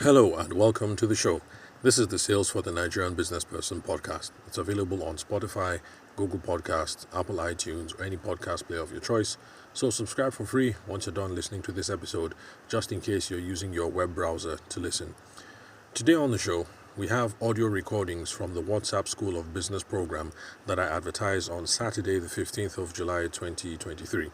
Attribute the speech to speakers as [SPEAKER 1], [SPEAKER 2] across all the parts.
[SPEAKER 1] Hello and welcome to the show. This is the Sales for the Nigerian Business Person podcast. It's available on Spotify, Google Podcasts, Apple iTunes, or any podcast player of your choice. So subscribe for free once you're done listening to this episode, just in case you're using your web browser to listen. Today on the show, we have audio recordings from the WhatsApp School of Business program that I advertised on Saturday, the 15th of July 2023.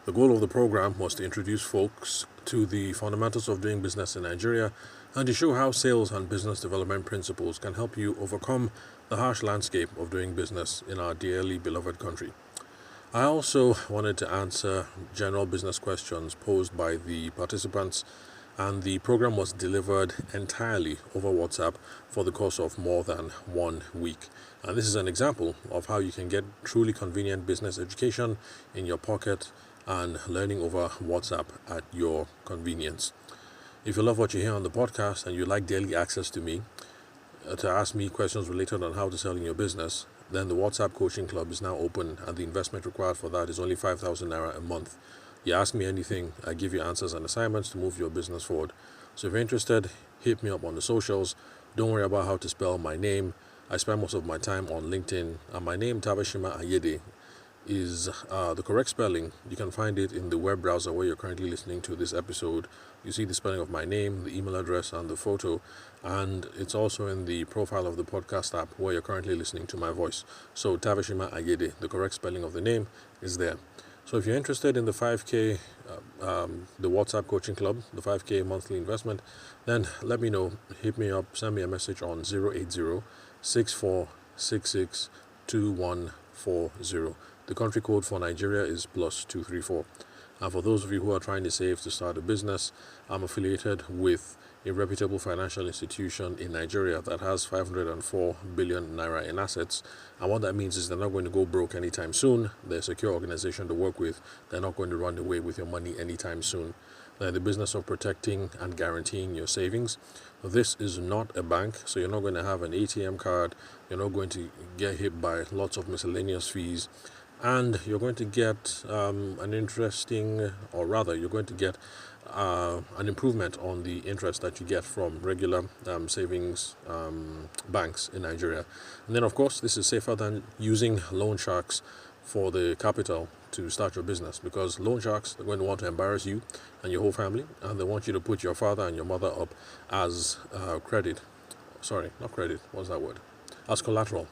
[SPEAKER 1] The goal of the program was to introduce folks to the fundamentals of doing business in Nigeria and to show how sales and business development principles can help you overcome the harsh landscape of doing business in our dearly beloved country. I also wanted to answer general business questions posed by the participants, and the program was delivered entirely over WhatsApp for the course of more than 1 week. And this is an example of how you can get truly convenient business education in your pocket and learning over WhatsApp at your convenience. If you love what you hear on the podcast and you like daily access to me, to ask me questions related on how to sell in your business, then the WhatsApp Coaching Club is now open, and the investment required for that is only 5,000 Naira a month. You ask me anything, I give you answers and assignments to move your business forward. So if you're interested, hit me up on the socials. Don't worry about how to spell my name. I spend most of my time on LinkedIn, and my name, Tavashima Ayede, is the correct spelling. You can find it in the web browser where you're currently listening to this episode. You see the spelling of my name, the email address, and the photo, and it's also in the profile of the podcast app where you're currently listening to my voice. So Tavashima Ayede, the correct spelling of the name, is there. So if you're interested in the 5K, the WhatsApp Coaching Club, the 5K monthly investment, then let me know. Hit me up, send me a message on 080 6466 2140. The country code for Nigeria is +234. And for those of you who are trying to save to start a business, I'm affiliated with a reputable financial institution in Nigeria that has 504 billion naira in assets. And what that means is they're not going to go broke anytime soon. They're a secure organization to work with. They're not going to run away with your money anytime soon. They're in the business of protecting and guaranteeing your savings. This is not a bank, so you're not going to have an ATM card. You're not going to get hit by lots of miscellaneous fees. And you're going to get an interesting, or rather, you're going to get an improvement on the interest that you get from regular savings banks in Nigeria. And then, of course, this is safer than using loan sharks for the capital to start your business, because loan sharks are going to want to embarrass you and your whole family, and they want you to put your father and your mother up as credit. Sorry, not credit. What's that word? As collateral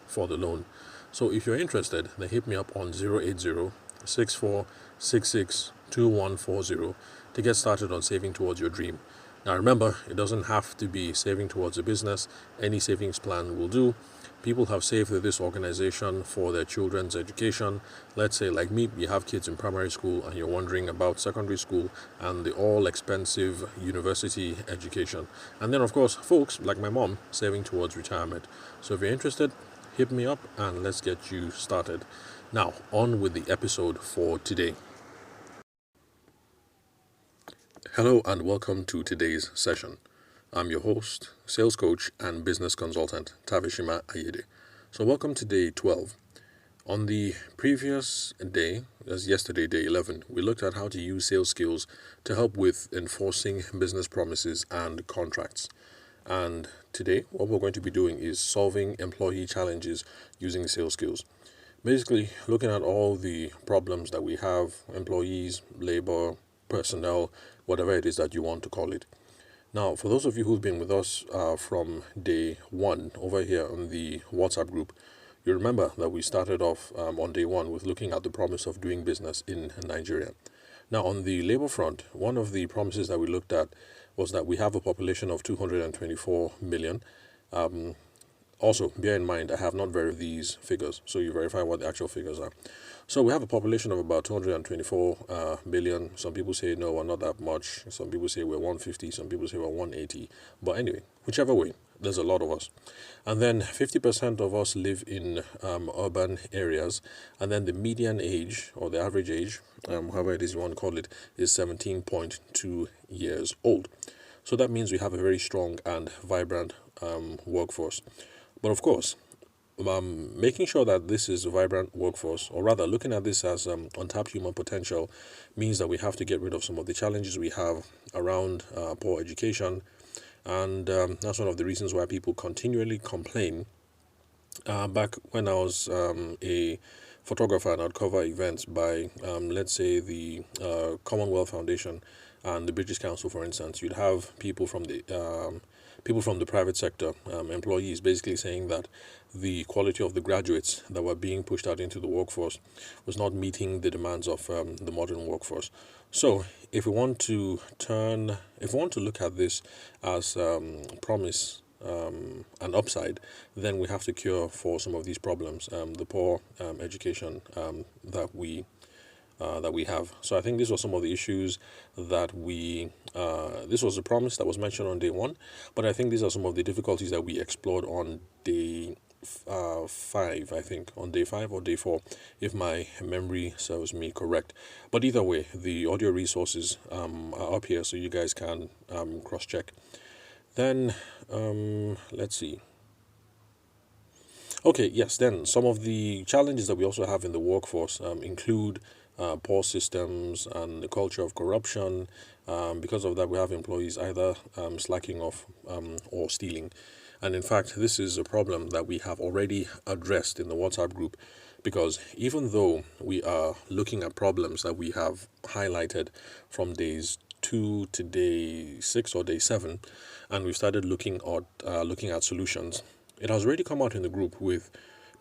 [SPEAKER 1] for the loan. So if you're interested, then hit me up on 080 6466 2140 to get started on saving towards your dream. Now remember, it doesn't have to be saving towards a business. Any savings plan will do. People have saved with this organization for their children's education. Let's say, like me, you have kids in primary school and you're wondering about secondary school and the all-expensive university education. And then, of course, folks like my mom saving towards retirement. So if you're interested, hit me up and let's get you started. Now, on with the episode for today. Hello and welcome to today's session. I'm your host, sales coach, and business consultant, Tavishima Ayede. So welcome to day 12. On the previous day, as yesterday, day 11, we looked at how to use sales skills to help with enforcing business promises and contracts. And today, what we're going to be doing is solving employee challenges using sales skills. Basically, looking at all the problems that we have, employees, labor, personnel, whatever it is that you want to call it. Now, for those of you who've been with us from day 1 over here on the WhatsApp group, you remember that we started off on day 1 with looking at the promise of doing business in Nigeria. Now, on the labor front, one of the promises that we looked at was that we have a population of 224 million. Also, bear in mind, I have not verified these figures, so you verify what the actual figures are. So we have a population of about 224 million. Some people say, no, we're not that much. Some people say we're 150. Some people say we're 180. But anyway, whichever way, there's a lot of us. And then 50% of us live in urban areas. And then the median age, or the average age, however it is you want to call it, is 17.2 years old. So that means we have a very strong and vibrant workforce. But of course, making sure that this is a vibrant workforce, or rather looking at this as untapped human potential, means that we have to get rid of some of the challenges we have around poor education, And that's one of the reasons why people continually complain. Back when I was a photographer and I'd cover events by, let's say, the Commonwealth Foundation and the British Council, for instance, you'd have people from the private sector, employees, basically saying that the quality of the graduates that were being pushed out into the workforce was not meeting the demands of the modern workforce. So, if we want to look at this as promise an upside, then we have to cure for some of these problems, the poor education that we have. So I think these were some of the issues that this was a promise that was mentioned on day one, but I think these are some of the difficulties that we explored on day 5, I think, on day 5 or day 4, if my memory serves me correct. But either way, the audio resources are up here so you guys can cross check. Then, let's see. Okay, yes, then some of the challenges that we also have in the workforce include poor systems and the culture of corruption. Because of that, we have employees either slacking off or stealing. And in fact, this is a problem that we have already addressed in the WhatsApp group, because even though we are looking at problems that we have highlighted from days 2 to day 6 or day 7, and we've started looking at solutions, it has already come out in the group with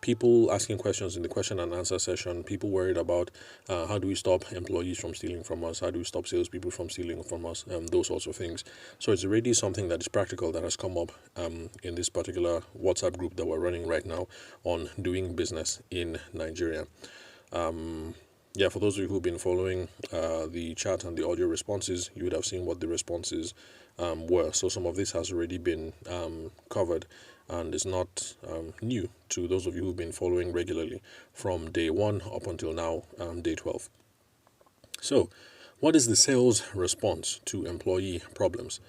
[SPEAKER 1] people asking questions in the question and answer session, people worried about how do we stop employees from stealing from us, how do we stop salespeople from stealing from us, those sorts of things. So it's already something that is practical that has come up in this particular WhatsApp group that we're running right now on doing business in Nigeria. Yeah, for those of you who've been following the chat and the audio responses, you would have seen what the responses were. So some of this has already been covered and is not new to those of you who've been following regularly from day 1 up until now, day 12. So, what is the sales response to employee problems?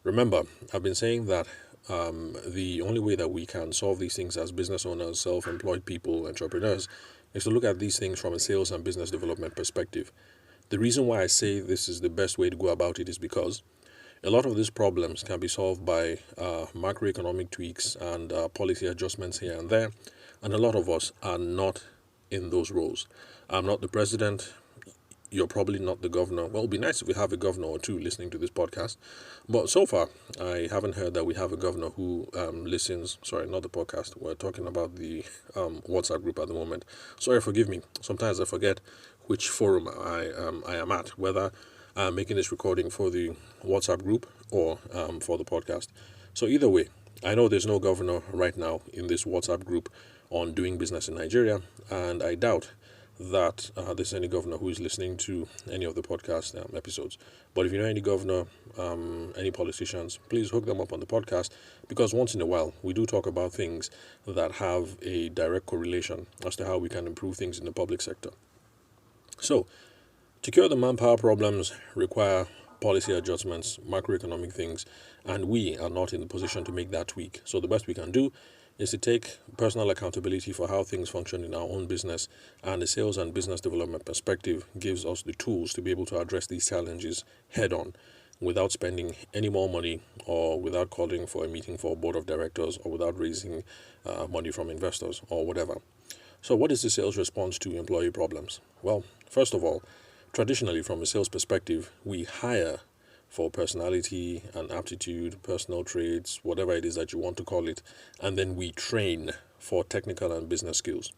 [SPEAKER 1] Remember, I've been saying that the only way that we can solve these things as business owners, self-employed people, entrepreneurs, is to look at these things from a sales and business development perspective. The reason why I say this is the best way to go about it is because a lot of these problems can be solved by macroeconomic tweaks and policy adjustments here and there, and a lot of us are not in those roles. I'm not the president. You're probably not the governor. Well, it'd be nice if we have a governor or two listening to this podcast, but so far I haven't heard that we have a governor who listens. Sorry, not the podcast. We're talking about the WhatsApp group at the moment. Sorry, forgive me. Sometimes I forget which forum I am at, whether I'm making this recording for the WhatsApp group or for the podcast. So either way, I know there's no governor right now in this WhatsApp group on doing business in Nigeria, and I doubt that there's any governor who is listening to any of the podcast episodes. But if you know any governor, any politicians, please hook them up on the podcast, because once in a while we do talk about things that have a direct correlation as to how we can improve things in the public sector. So, to cure the manpower problems require policy adjustments, macroeconomic things, and we are not in the position to make that tweak. So the best we can do is to take personal accountability for how things function in our own business, and the sales and business development perspective gives us the tools to be able to address these challenges head on without spending any more money, or without calling for a meeting for a board of directors, or without raising money from investors or whatever. So what is the sales response to employee problems? Well, first of all, traditionally, from a sales perspective, we hire for personality and aptitude, personal traits, whatever it is that you want to call it, and then we train for technical and business skills.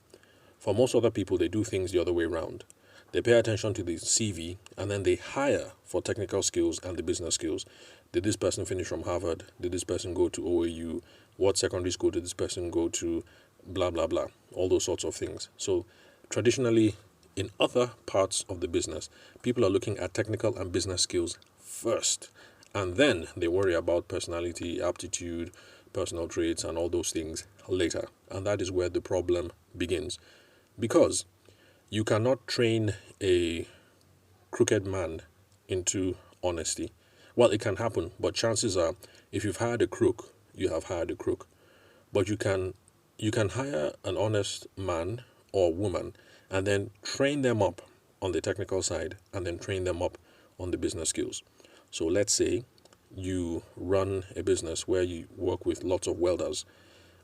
[SPEAKER 1] For most other people, they do things the other way around. They pay attention to the CV and then they hire for technical skills and the business skills. Did this person finish from Harvard? Did this person go to OAU? What secondary school did this person go to? Blah, blah, blah. All those sorts of things. So traditionally, in other parts of the business, people are looking at technical and business skills first, and then they worry about personality, aptitude, personal traits, and all those things later. And that is where the problem begins. Because you cannot train a crooked man into honesty. Well, it can happen, but chances are, if you've hired a crook, you have hired a crook. But you can hire an honest man or woman and then train them up on the technical side and then train them up on the business skills. So let's say you run a business where you work with lots of welders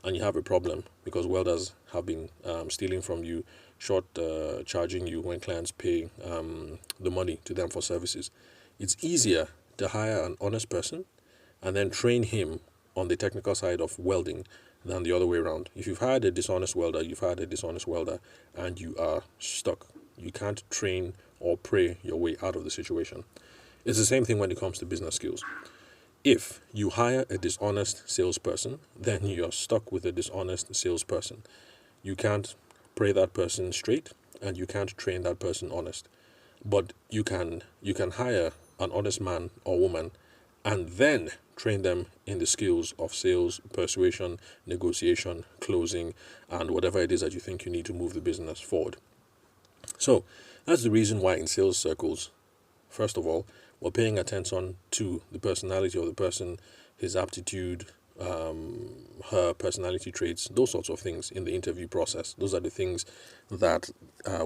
[SPEAKER 1] and you have a problem because welders have been stealing from you, short charging you when clients pay the money to them for services, it's easier to hire an honest person and then train him on the technical side of welding than the other way around. If you've hired a dishonest welder, and you are stuck. You can't train or pray your way out of the situation. It's the same thing when it comes to business skills. If you hire a dishonest salesperson, then you're stuck with a dishonest salesperson. You can't pray that person straight, and you can't train that person honest. But you can hire an honest man or woman and then train them in the skills of sales, persuasion, negotiation, closing, and whatever it is that you think you need to move the business forward. So that's the reason why in sales circles, first of all, we're paying attention to the personality of the person, his aptitude, her personality traits, those sorts of things in the interview process. Those are the things that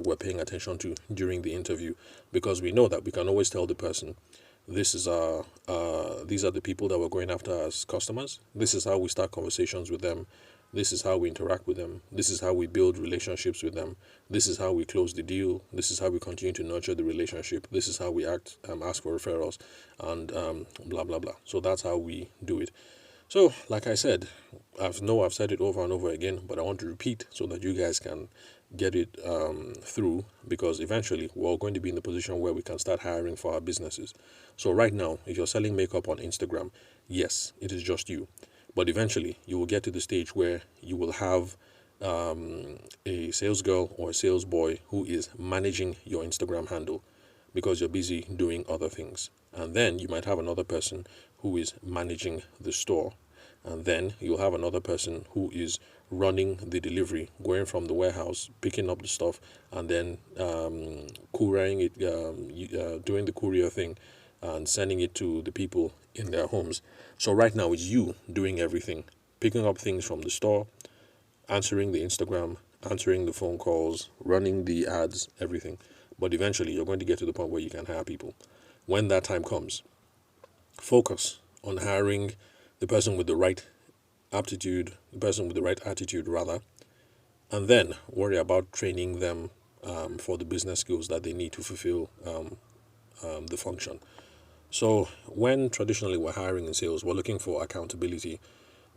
[SPEAKER 1] we're paying attention to during the interview, because we know that we can always tell the person, these are the people that we're going after as customers. This is how we start conversations with them. This is how we interact with them. This is how we build relationships with them. This is how we close the deal. This is how we continue to nurture the relationship. This is how we act, ask for referrals, and blah, blah, blah. So that's how we do it. So, like I said, I've said it over and over again, but I want to repeat so that you guys can get it through, because eventually we're all going to be in the position where we can start hiring for our businesses. So right now, if you're selling makeup on Instagram, yes, it is just you. But eventually, you will get to the stage where you will have a sales girl or a sales boy who is managing your Instagram handle because you're busy doing other things. And then you might have another person who is managing the store. And then you'll have another person who is running the delivery, going from the warehouse, picking up the stuff, and then couriering it, doing the courier thing, and sending it to the people in their homes. So right now it's you doing everything, picking up things from the store, answering the Instagram, answering the phone calls, running the ads, everything. But eventually you're going to get to the point where you can hire people. When that time comes, focus on hiring the person with the right aptitude, the person with the right attitude rather, and then worry about training them for the business skills that they need to fulfill the function. So when traditionally we're hiring in sales, we're looking for accountability,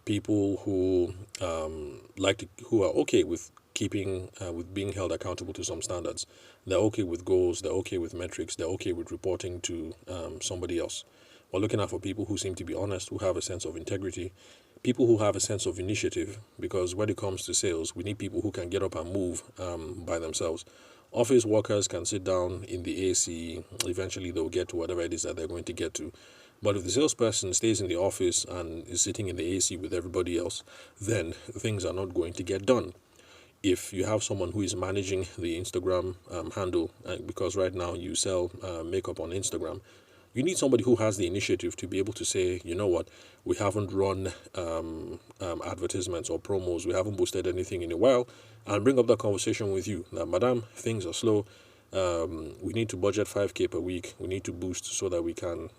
[SPEAKER 1] people who who are okay with with being held accountable to some standards. They're okay with goals, they're okay with metrics, they're okay with reporting to somebody else. We're looking out for people who seem to be honest, who have a sense of integrity, people who have a sense of initiative, because when it comes to sales, we need people who can get up and move by themselves. Office workers can sit down in the AC, eventually they'll get to whatever it is that they're going to get to. But if the salesperson stays in the office and is sitting in the AC with everybody else, then things are not going to get done. If you have someone who is managing the Instagram handle, because right now you sell makeup on Instagram, you need somebody who has the initiative to be able to say, you know what, we haven't run advertisements or promos, we haven't boosted anything in a while, and bring up that conversation with you. Now, madam, things are slow. We need to budget 5K per week. We need to boost so that we can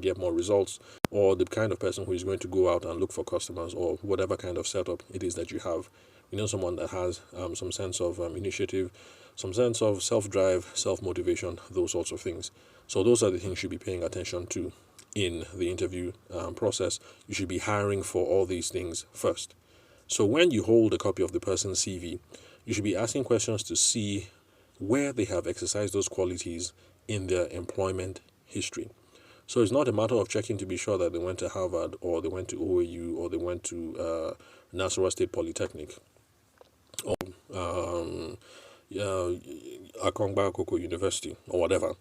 [SPEAKER 1] get more results. Or the kind of person who is going to go out and look for customers, or whatever kind of setup it is that you have. You know, someone that has some sense of initiative, some sense of self-drive, self-motivation, those sorts of things. So those are the things you should be paying attention to in the interview process. You should be hiring for all these things first. So when you hold a copy of the person's CV, you should be asking questions to see where they have exercised those qualities in their employment history. So it's not a matter of checking to be sure that they went to Harvard, or they went to OAU, or they went to Nasarawa State Polytechnic, or Akongba Akoko University, or whatever.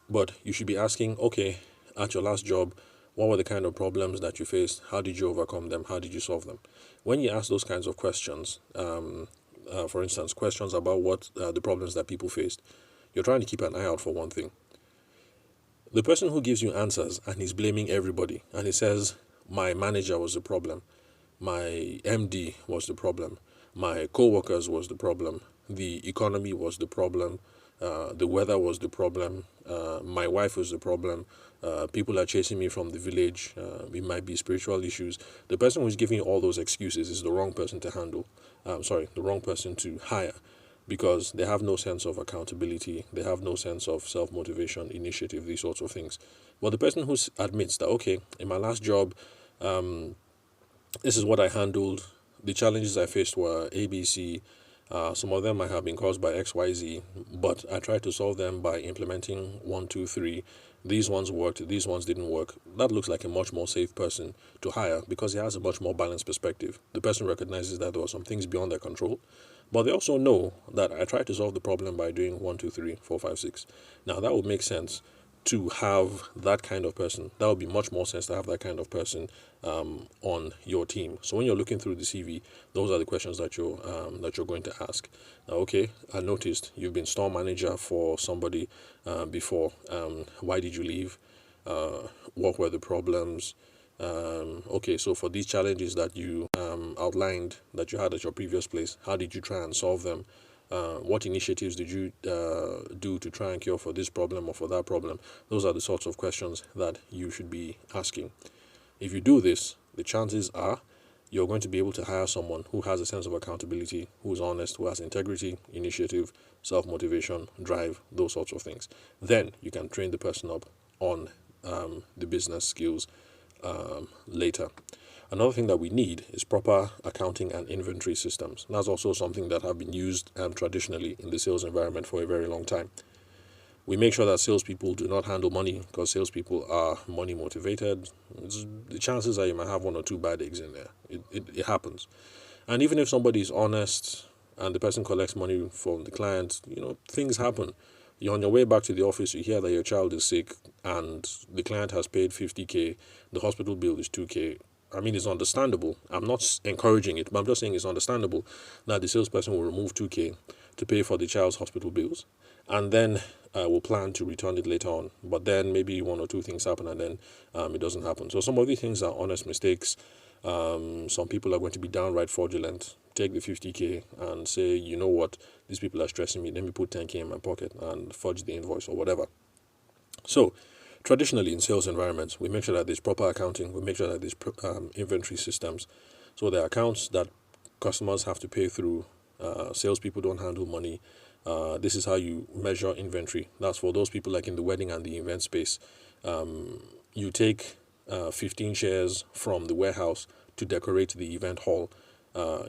[SPEAKER 1] But you should be asking, okay, at your last job, what were the kind of problems that you faced? How did you overcome them? How did you solve them? When you ask those kinds of questions, for instance, questions about what the problems that people faced, you're trying to keep an eye out for one thing. The person who gives you answers and is blaming everybody, and he says, my manager was the problem, my MD was the problem, my co-workers was the problem, the economy was the problem, The weather was the problem. My wife was the problem. People are chasing me from the village. It might be spiritual issues. The person who's giving you all those excuses is the wrong person to handle. The wrong person to hire, because they have no sense of accountability. They have no sense of self-motivation, initiative, these sorts of things. But the person who admits that, okay, in my last job, this is what I handled. The challenges I faced were A, B, C. Some of them might have been caused by X, Y, Z, but I tried to solve them by implementing 1, 2, 3. These ones worked, these ones didn't work. That looks like a much more safe person to hire, because he has a much more balanced perspective. The person recognizes that there were some things beyond their control, but they also know that I tried to solve the problem by doing 1, 2, 3, 4, 5, 6. Now that would make sense to have that kind of person. That would be much more sense to have that kind of person on your team. So when you're looking through the CV, those are the questions that you're going to ask. Now, okay, I noticed you've been store manager for somebody before. Why did you leave? What were the problems? Okay, so for these challenges that you outlined that you had at your previous place, how did you try and solve them? What initiatives did you do to try and cure for this problem or for that problem? Those are the sorts of questions that you should be asking. If you do this, the chances are you're going to be able to hire someone who has a sense of accountability, who is honest, who has integrity, initiative, self-motivation, drive, those sorts of things. Then you can train the person up on the business skills later. Another thing that we need is proper accounting and inventory systems. That's also something that have been used traditionally in the sales environment for a very long time. We make sure that salespeople do not handle money, because salespeople are money motivated. The chances are you might have 1 or 2 bad eggs in there. It happens. And even if somebody is honest and the person collects money from the client, things happen. You're on your way back to the office, you hear that your child is sick and the client has paid 50K, the hospital bill is 2K. I mean, it's understandable. I'm not encouraging it, but I'm just saying it's understandable that the salesperson will remove 2K to pay for the child's hospital bills, and then will plan to return it later on. But then maybe 1 or 2 things happen, and then it doesn't happen. So some of these things are honest mistakes. Some people are going to be downright fraudulent. Take the 50K and say, you know what, these people are stressing me. Let me put 10K in my pocket and fudge the invoice or whatever. So traditionally in sales environments, we make sure that there's proper accounting. We make sure that there's inventory systems. So there are accounts that customers have to pay through. Salespeople don't handle money. This is how you measure inventory. That's for those people like in the wedding and the event space. You take 15 chairs from the warehouse to decorate the event hall.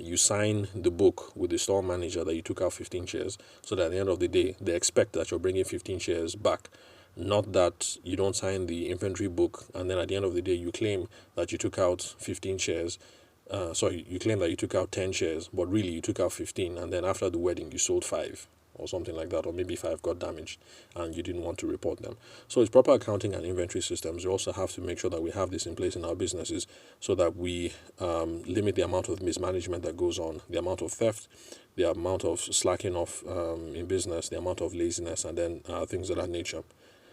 [SPEAKER 1] You sign the book with the store manager that you took out 15 chairs, so that at the end of the day, they expect that you're bringing 15 chairs back. Not that you don't sign the inventory book and then at the end of the day you claim that you took out 15 chairs. You claim that you took out 10 shares, but really you took out 15, and then after the wedding you sold 5 or something like that, or maybe 5 got damaged and you didn't want to report them. So it's proper accounting and inventory systems. We also have to make sure that we have this in place in our businesses, so that we limit the amount of mismanagement that goes on, the amount of theft, the amount of slacking off in business, the amount of laziness, and then things of that nature.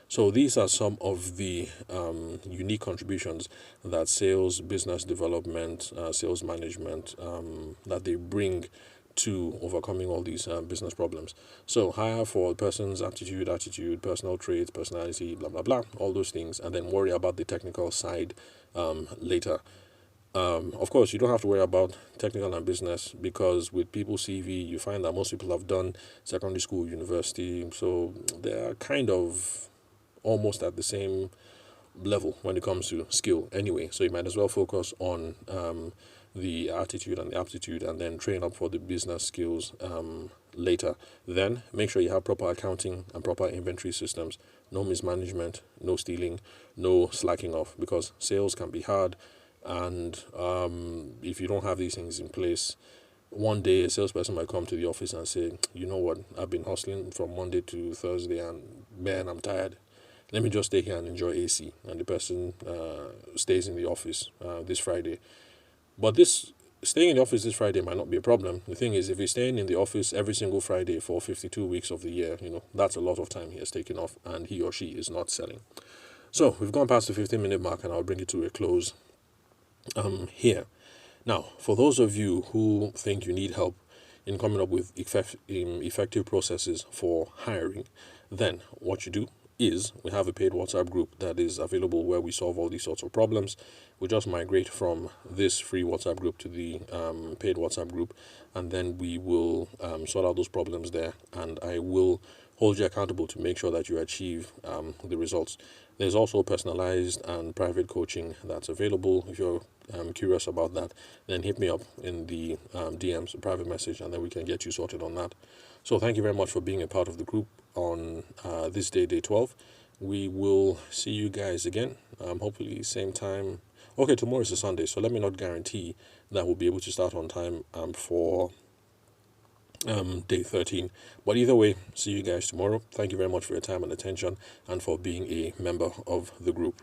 [SPEAKER 1] So these are some of the unique contributions that sales, business development, sales management, that they bring to overcoming all these business problems. So hire for a person's aptitude, attitude, personal traits, personality, blah, blah, blah, all those things, and then worry about the technical side later. Of course, you don't have to worry about technical and business, because with people's CV, you find that most people have done secondary school, university, so they are kind of almost at the same level when it comes to skill anyway. So you might as well focus on the attitude and the aptitude, and then train up for the business skills later. Then make sure you have proper accounting and proper inventory systems. No mismanagement, no stealing, no slacking off, because sales can be hard. And if you don't have these things in place, one day a salesperson might come to the office and say, you know what, I've been hustling from Monday to Thursday and man, I'm tired. Let me just stay here and enjoy AC. And the person stays in the office this Friday. But this staying in the office this Friday might not be a problem. The thing is, if he's staying in the office every single Friday for 52 weeks of the year, that's a lot of time he has taken off, and he or she is not selling. So we've gone past the 15-minute mark, and I'll bring it to a close here. Now, for those of you who think you need help in coming up with effective processes for hiring, then what you do is we have a paid WhatsApp group that is available where we solve all these sorts of problems. We just migrate from this free WhatsApp group to the paid WhatsApp group, and then we will sort out those problems there, and I will hold you accountable to make sure that you achieve the results. There's also personalized and private coaching that's available. If you're curious about that, then hit me up in the DMs, a private message, and then we can get you sorted on that. So thank you very much for being a part of the group on this day 12. We will see you guys again, hopefully same time. Okay, tomorrow is a Sunday, so let me not guarantee that we'll be able to start on time for day 13. But either way, see you guys tomorrow. Thank you very much for your time and attention and for being a member of the group.